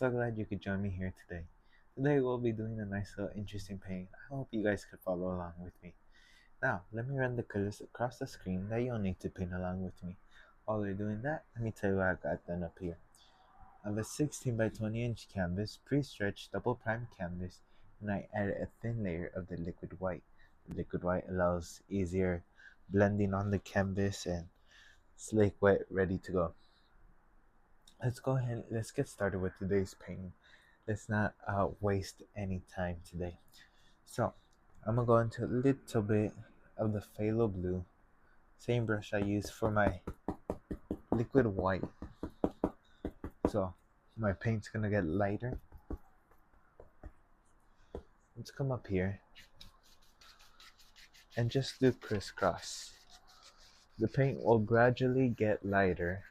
so glad you could join me here today. Today we'll be doing a nice little interesting painting. I hope you guys could follow along with me. Now, let me run the colors across the screen that you'll need to paint along with me. While you're doing that, let me tell you what I got done up here. I have a 16 by 20 inch canvas, pre-stretched double prime canvas, and I added a thin layer of the liquid white. The liquid white allows easier blending on the canvas and slake wet ready to go. Let's get started with today's painting. Let's not waste any time today. So I'm gonna go into a little bit of the phthalo blue, same brush I used for my liquid white. So my paint's gonna get lighter. Let's come up here and just do crisscross. The paint will gradually get lighter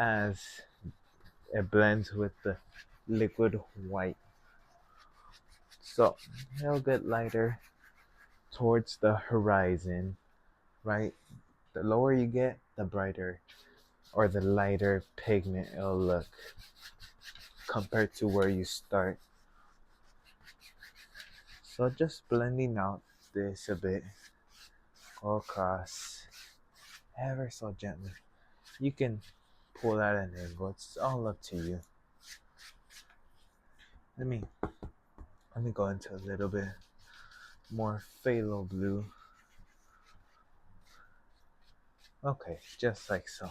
as it blends with the liquid white. So it'll get lighter towards the horizon, right? The lower you get, the brighter or the lighter pigment it'll look compared to where you start. So just blending out this a bit, go across ever so gently. You can pull at an angle, it's all up to you. Let me go into a little bit more phthalo blue. Okay, just like so.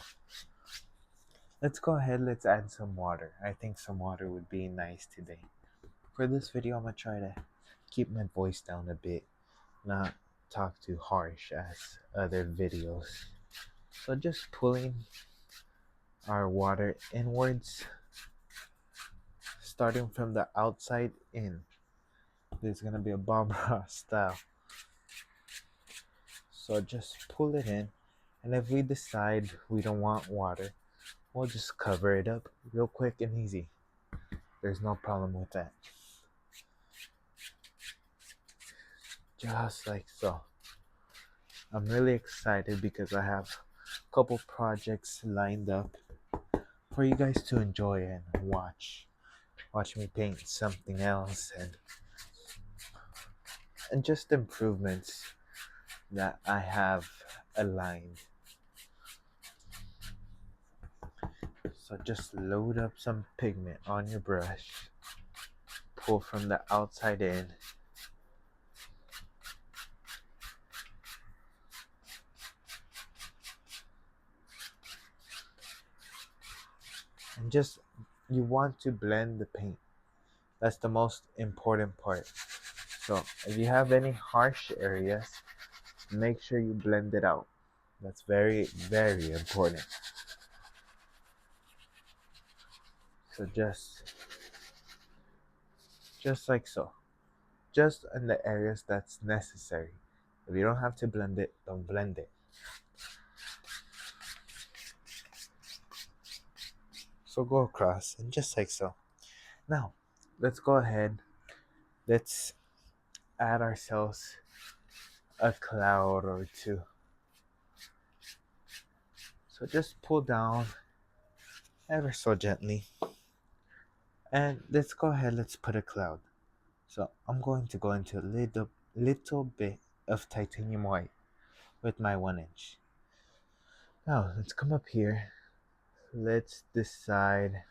Let's go ahead, let's add some water. I think some water would be nice today. For this video, I'm gonna try to keep my voice down a bit, not talk too harsh as other videos. So just pulling our water inwards, starting from the outside in. This is gonna be a Bob Ross style. So just pull it in, and if we decide we don't want water, we'll just cover it up real quick and easy. There's no problem with that. Just like so. I'm really excited because I have a couple projects lined up for you guys to enjoy and watch me paint something else and just improvements that I have aligned. So just load up some pigment on your brush, pull from the outside in, and just you want to blend the paint. That's the most important part. So if you have any harsh areas, make sure you blend it out. That's very, very important. So just like so. Just in the areas that's necessary. If you don't have to blend it, don't blend it. So go across and just like so. Now, let's go ahead. Let's add ourselves a cloud or two. So just pull down ever so gently. And let's go ahead, let's put a cloud. So I'm going to go into a little bit of titanium white with my 1 inch. Now let's come up here. Let's decide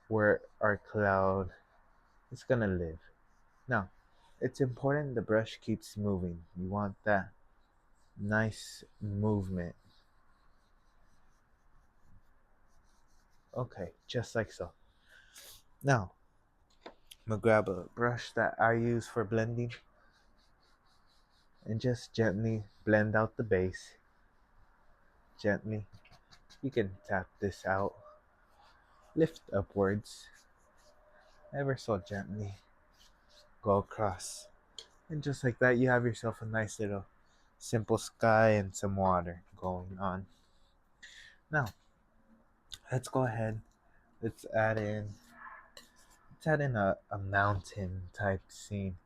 where our cloud is gonna live. Now, it's important the brush keeps moving. You want that nice movement. Okay, just like so. Now, I'm gonna grab a brush that I use for blending and just gently blend out the base. Gently. You can tap this out. Lift upwards. Ever so gently. Go across. And just like that, you have yourself a nice little simple sky and some water going on. Now, let's go ahead. Let's add in a mountain type scene.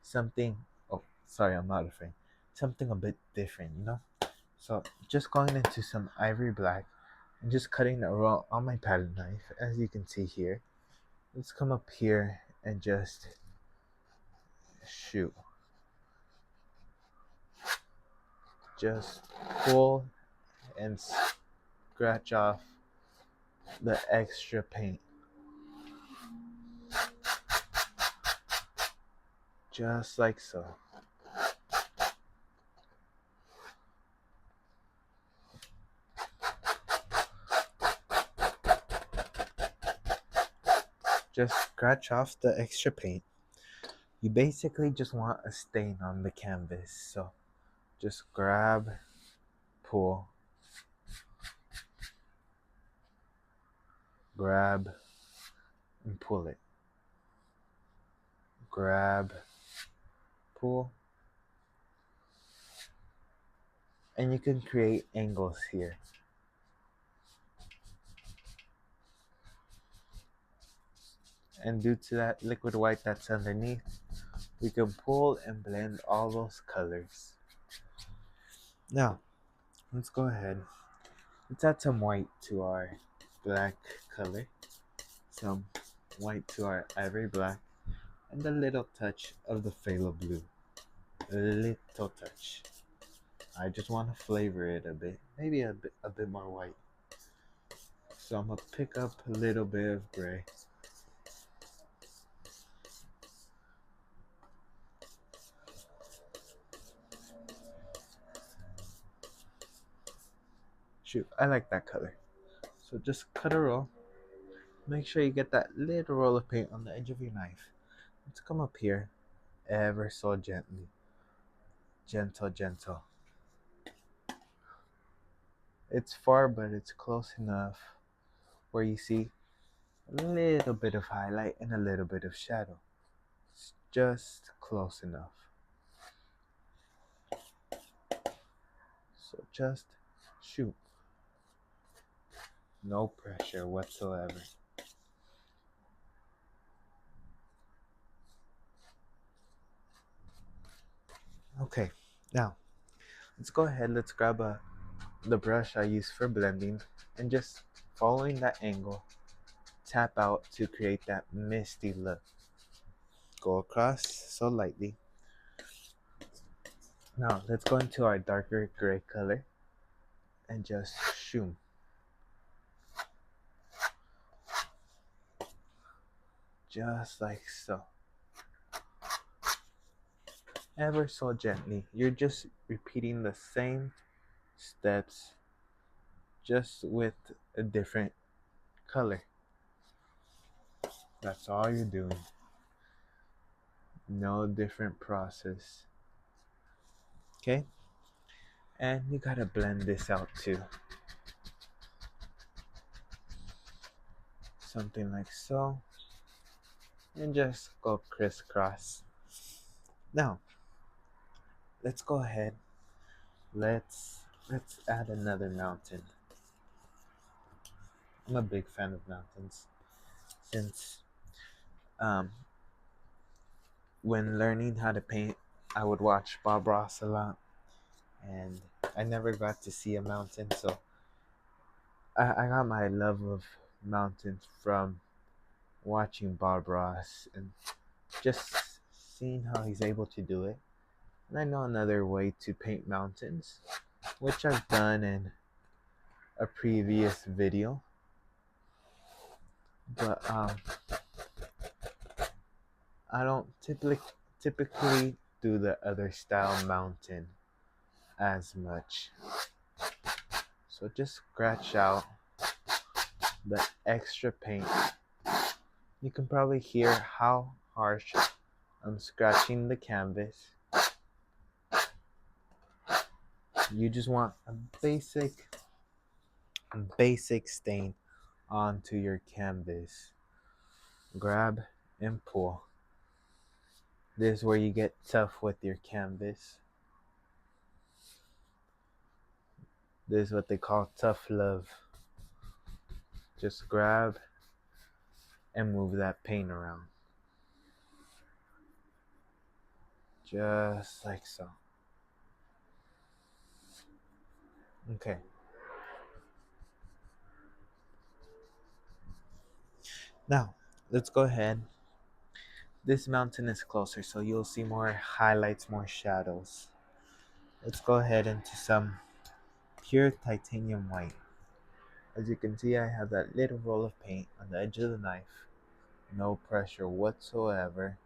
Something, oh, sorry, I'm not afraid. Something a bit different, you know? So just going into some ivory black I'm just cutting a roll on my pattern knife, as you can see here. Let's come up here and just shoot. Just pull and scratch off the extra paint. Just like so. Just scratch off the extra paint. You basically just want a stain on the canvas, so just grab, pull, grab, and pull it. Grab, pull, and you can create angles here. And due to that liquid white that's underneath, we can pull and blend all those colors. Now, let's go ahead. Let's add some white to our black color. Some white to our ivory black. And a little touch of the phthalo blue. A little touch. I just want to flavor it a bit. Maybe a bit more white. So I'm going to pick up a little bit of gray. Shoot, I like that color. So just cut a roll. Make sure you get that little roll of paint on the edge of your knife. Let's come up here ever so gently. Gentle, gentle. It's far, but it's close enough where you see a little bit of highlight and a little bit of shadow. It's just close enough. So just shoot. No pressure whatsoever. Okay, now let's go ahead. Let's grab the brush I use for blending and just following that angle, tap out to create that misty look. Go across so lightly. Now let's go into our darker gray color and just shoom. Just like so. Ever so gently. You're just repeating the same steps, just with a different color. That's all you're doing. No different process. Okay? And you gotta blend this out too. Something like so. And just go crisscross. Now, let's go ahead. Let's add another mountain. I'm a big fan of mountains. Since when learning how to paint, I would watch Bob Ross a lot, and I never got to see a mountain, so I got my love of mountains from watching Bob Ross and just seeing how he's able to do it. And I know another way to paint mountains, which I've done in a previous video, but I don't typically do the other style mountain as much. So just scratch out the extra paint. You can probably hear how harsh I'm scratching the canvas. You just want a basic stain onto your canvas. Grab and pull. This is where you get tough with your canvas. This is what they call tough love. Just grab and move that paint around. Just like so. Okay. Now, let's go ahead. This mountain is closer, so you'll see more highlights, more shadows. Let's go ahead into some pure titanium white. As you can see, I have that little roll of paint on the edge of the knife. No pressure whatsoever.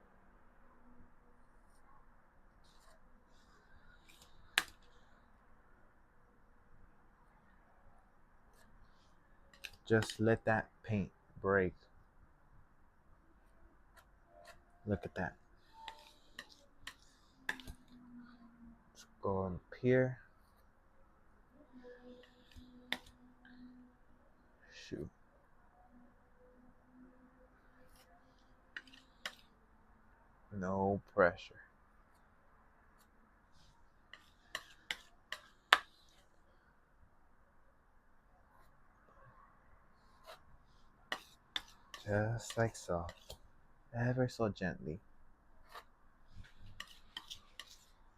Just let that paint break. Look at that. Let's go up here. Shoot. No pressure. Just like so. Ever so gently.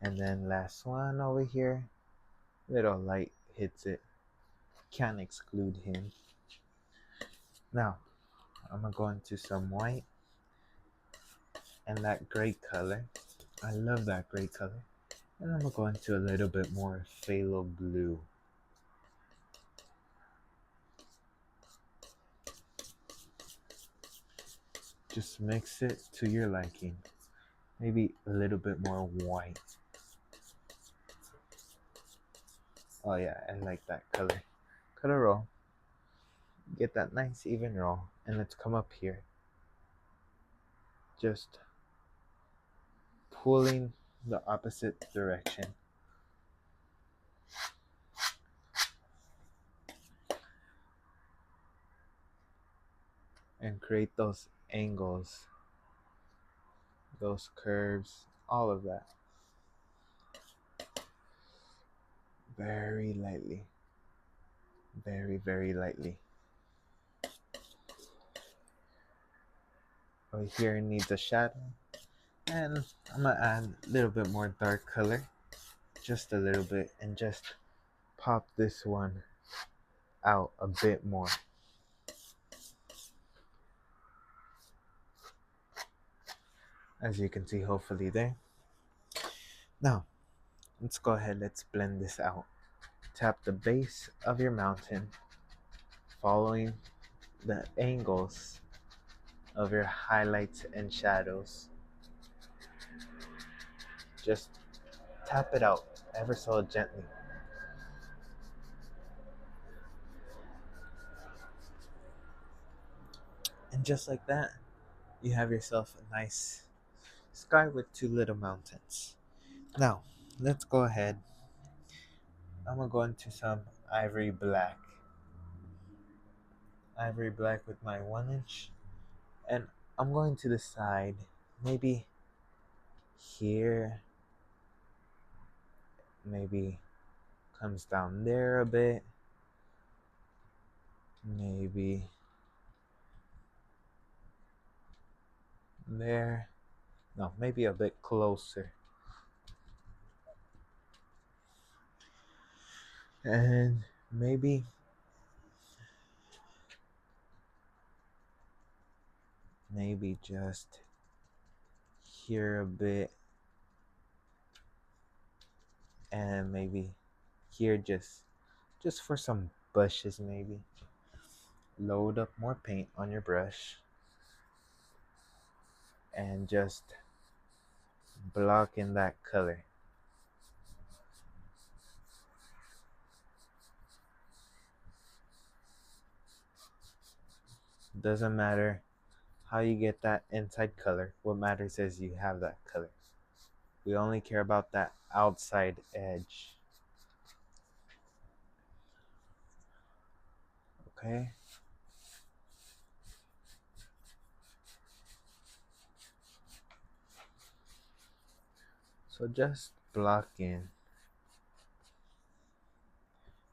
And then last one over here. Little light hits it. Can't exclude him. Now, I'm gonna go into some white and that gray color. I love that gray color. And I'm gonna go into a little bit more phthalo blue. Just mix it to your liking. Maybe a little bit more white. Oh yeah, I like that color. Cut a roll. Get that nice even roll. And let's come up here. Just pulling the opposite direction. And create those angles, those curves, all of that. Very lightly. Very, very lightly. Over here needs a shadow. And I'm gonna add a little bit more dark color. Just a little bit. And just pop this one out a bit more. As you can see, hopefully there. Now, let's go ahead, let's blend this out. Tap the base of your mountain, following the angles of your highlights and shadows. Just tap it out ever so gently. And just like that, you have yourself a nice sky with two little mountains. Now, let's go ahead. I'm gonna go into some ivory black. Ivory black with my 1 inch. And I'm going to the side, maybe here, maybe comes down there a bit, maybe there, no, maybe a bit closer, and maybe just here a bit, and maybe here just for some bushes. Maybe load up more paint on your brush and just block in that color. Doesn't matter how you get that inside color. What matters is you have that color. We only care about that outside edge. Okay? So just block in.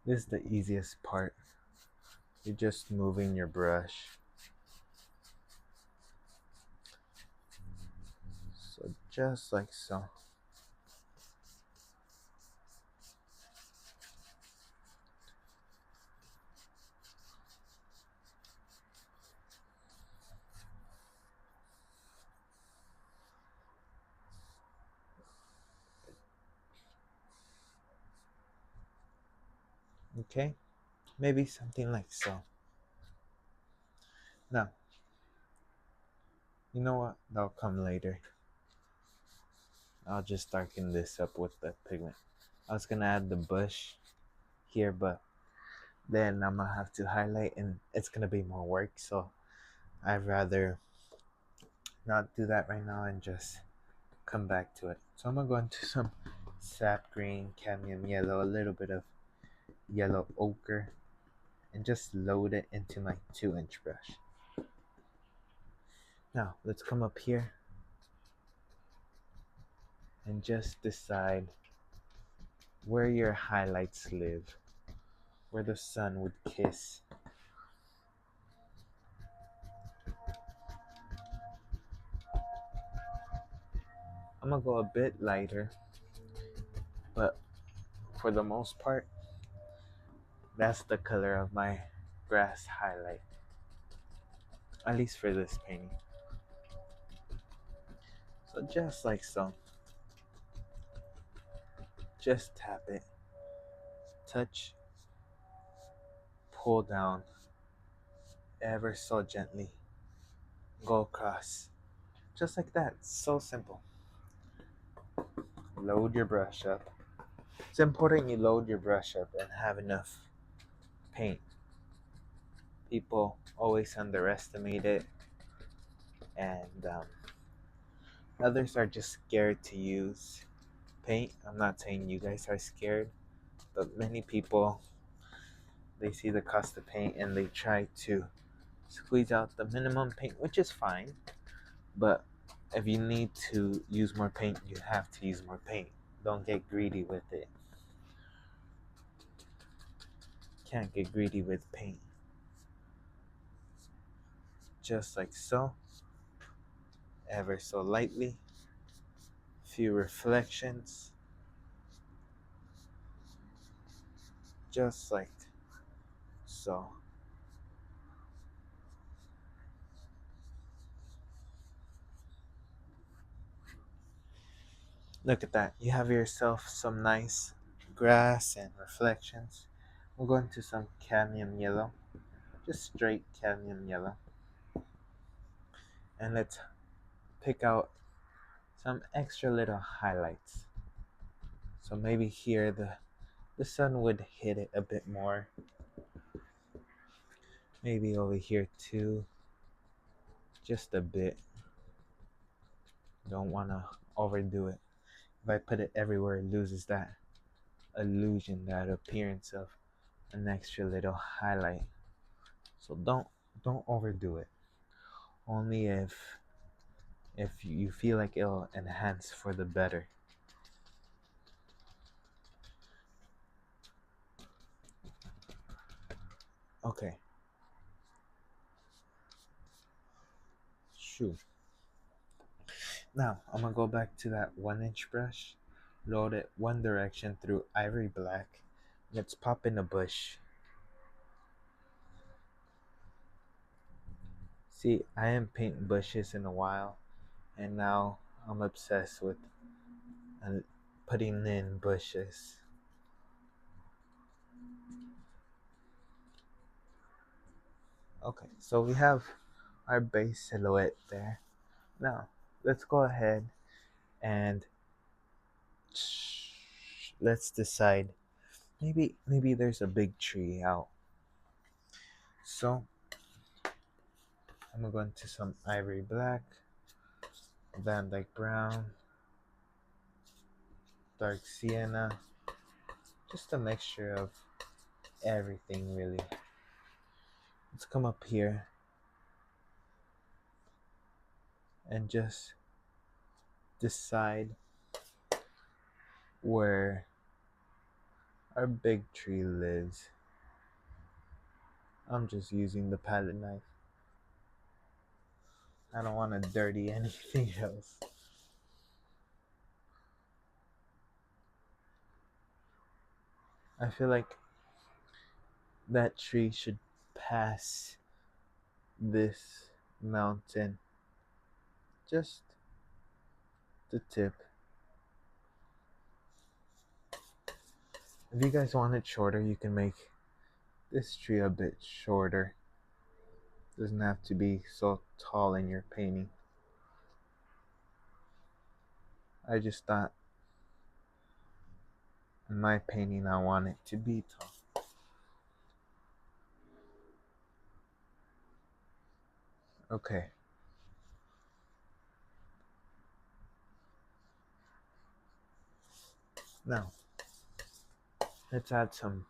This is the easiest part. You're just moving your brush. So just like so. Okay? Maybe something like so. Now, you know what? That'll come later. I'll just darken this up with the pigment. I was gonna add the bush here, but then I'm gonna have to highlight and it's gonna be more work, so I'd rather not do that right now and just come back to it. So I'm gonna go into some sap green, cadmium yellow, a little bit of yellow ochre, and just load it into my 2-inch brush. Now let's come up here and just decide where your highlights live, where the sun would kiss. I'm gonna go a bit lighter, but for the most part, that's the color of my grass highlight, at least for this painting. So just like so, just tap it, touch, pull down, ever so gently, go across, just like that. So simple. Load your brush up. It's important you load your brush up and have enough paint. People always underestimate it, and others are just scared to use paint. I'm not saying you guys are scared, but many people, they see the cost of paint and they try to squeeze out the minimum paint, which is fine. But if you need to use more paint, you have to use more paint. Don't get greedy with it. Can't get greedy with paint. Just like so, ever so lightly, few reflections, just like so. Look at that. You have yourself some nice grass and reflections. We'll go into some cadmium yellow, just straight cadmium yellow. And let's pick out some extra little highlights. So maybe here the sun would hit it a bit more. Maybe over here too, just a bit. Don't want to overdo it. If I put it everywhere, it loses that illusion, that appearance of an extra little highlight. So don't overdo it. Only if you feel like it'll enhance for the better. Okay. Shoot. Now I'm gonna go back to that 1-inch brush, load it one direction through ivory black. Let's pop in a bush. See, I haven't painted bushes in a while, and now I'm obsessed with putting in bushes. Okay, so we have our base silhouette there. Now, let's go ahead and let's decide. Maybe there's a big tree out. So I'm gonna go into some ivory black, Van Dyke brown, dark sienna, just a mixture of everything really. Let's come up here and just decide where our big tree lives. I'm just using the palette knife. I don't want to dirty anything else. I feel like that tree should pass this mountain, just the tip. If you guys want it shorter, you can make this tree a bit shorter. Doesn't have to be so tall in your painting. I just thought in my painting I want it to be tall. Okay. Now, let's add some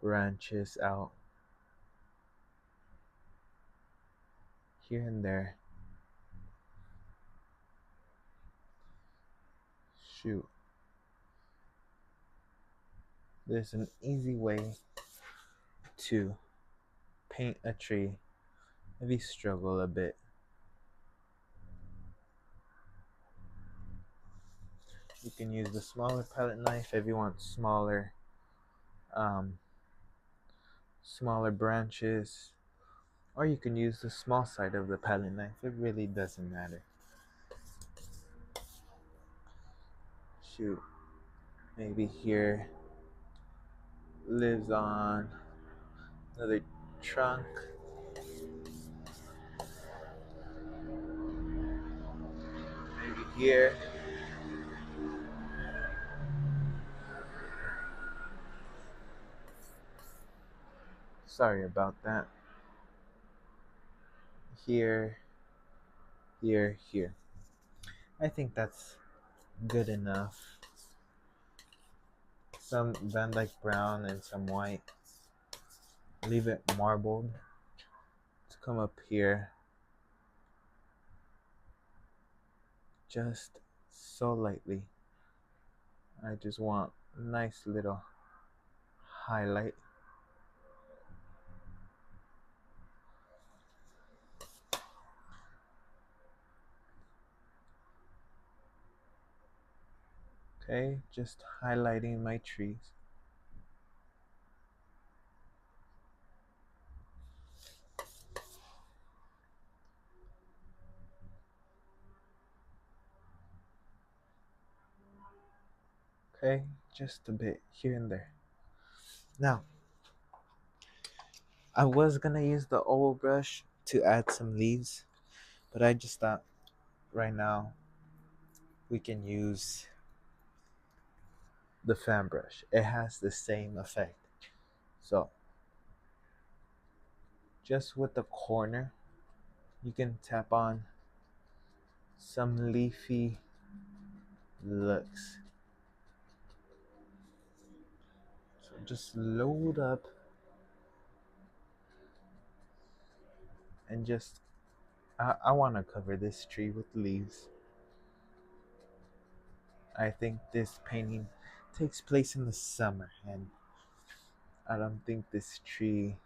branches out here and there. Shoot. There's an easy way to paint a tree if you struggle a bit. You can use the smaller palette knife if you want um, smaller branches, or you can use the small side of the palette knife. It really doesn't matter. Shoot, maybe here lives on another trunk. Maybe here. Sorry about that. Here, here, here. I think that's good enough. Some Van Dyke brown and some white. Leave it marbled to come up here. Just so lightly. I just want a nice little highlight. Okay, just highlighting my trees. Okay, just a bit here and there. Now, I was gonna use the oval brush to add some leaves, but I just thought right now we can use the fan brush. It has the same effect. So, just with the corner, you can tap on some leafy looks. So just load up and just I want to cover this tree with leaves. I think this painting takes place in the summer, and I don't think this tree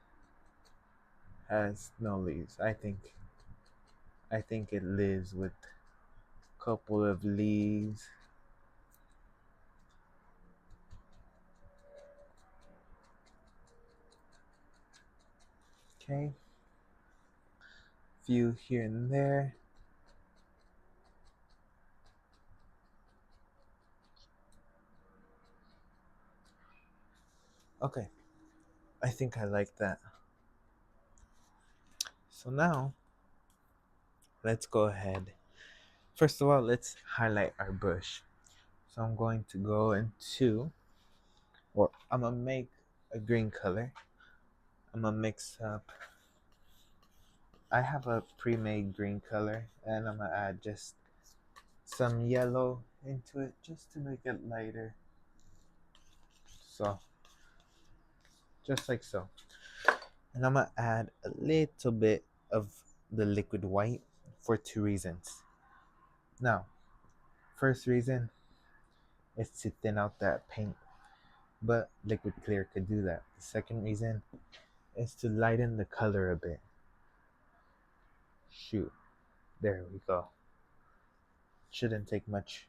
has no leaves. I think it lives with a couple of leaves. Okay, few here and there. Okay, I think I like that. So now let's go ahead. First of all, let's highlight our bush. So I'm going to go into, or I'm gonna make a green color. I'm gonna mix up. I have a pre-made green color, and I'm gonna add just some yellow into it just to make it lighter. So, just like so. And I'm gonna add a little bit of the liquid white for two reasons. Now, first reason is to thin out that paint, but liquid clear could do that. The second reason is to lighten the color a bit. Shoot, there we go. Shouldn't take much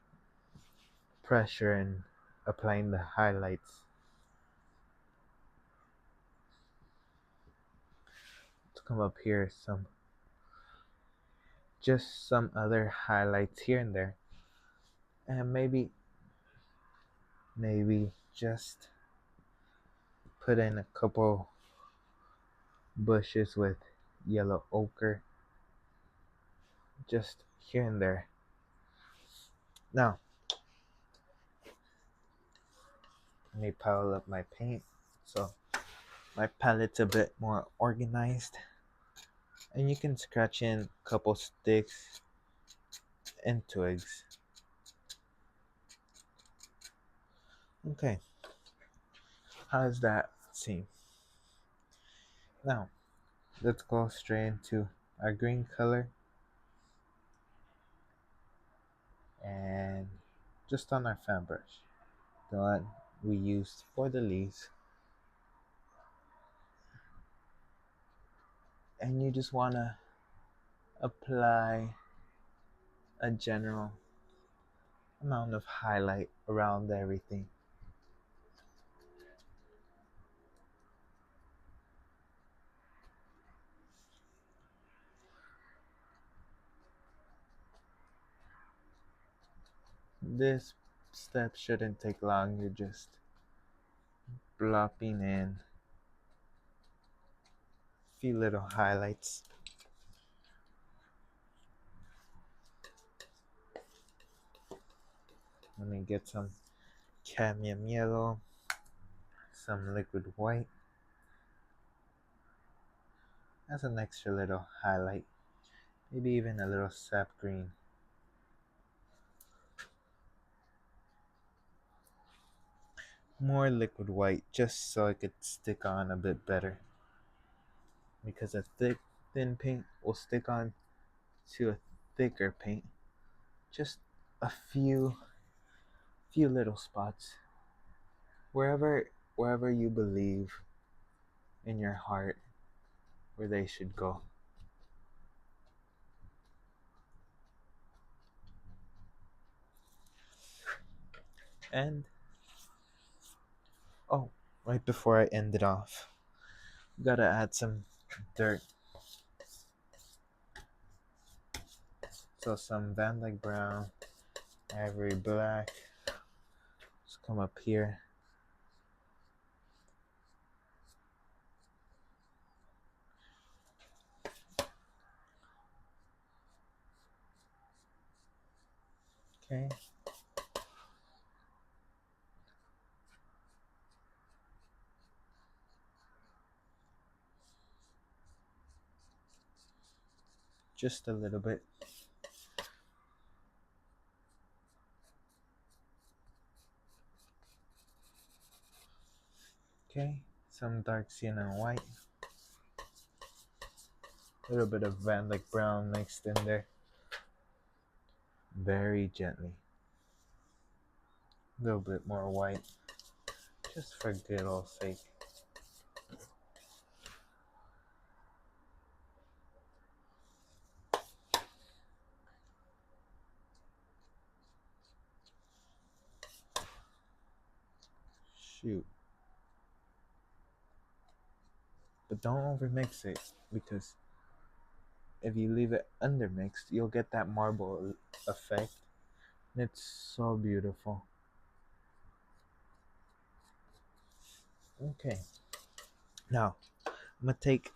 pressure in applying the highlights. Let's come up here, just some other highlights here and there, and maybe just put in a couple bushes with yellow ochre just here and there. Now, let me pile up my paint so my palette's a bit more organized. And you can scratch in a couple sticks and twigs. Okay, how does that seem? Now, let's go straight into our green color and just on our fan brush, the one we used for the leaves. And you just want to apply a general amount of highlight around everything. This step shouldn't take long, you're just plopping in a few little highlights. Let me get some cadmium yellow, some liquid white as an extra little highlight, maybe even a little sap green. More liquid white just so it could stick on a bit better, because a thin paint will stick on to a thicker paint. Just a few little spots wherever you believe in your heart where they should go. And oh, right before I end it off, gotta add some dirt. So some Van Dyke brown, ivory black. Just come up here. Okay. Just a little bit. Okay, some dark sienna and white. A little bit of Van Dyke brown mixed in there. Very gently. A little bit more white, just for good old sake. Shoot. But don't overmix it, because if you leave it undermixed, you'll get that marble effect. And it's so beautiful. Okay. Now, I'm gonna take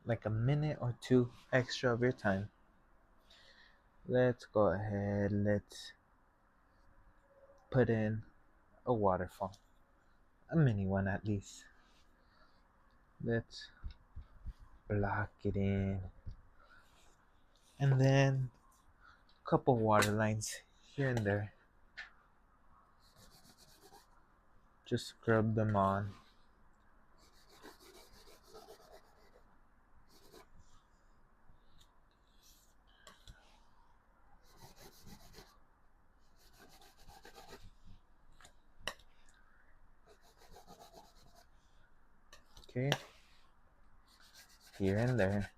like a minute or two extra of your time. Let's go ahead, let's put in a waterfall. A mini one at least. Let's block it in. And then a couple water lines here and there. Just scrub them on. Okay. Here and there.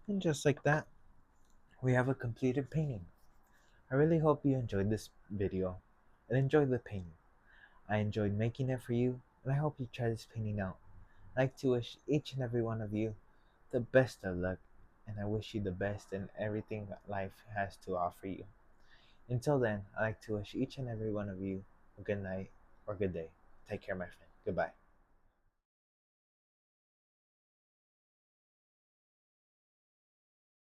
And just like that, we have a completed painting. I really hope you enjoyed this video and enjoyed the painting. I enjoyed making it for you, and I hope you try this painting out. I'd like to wish each and every one of you the best of luck, and I wish you the best in everything that life has to offer you. Until then, I'd like to wish each and every one of you a good night or good day. Take care, my friend. Goodbye.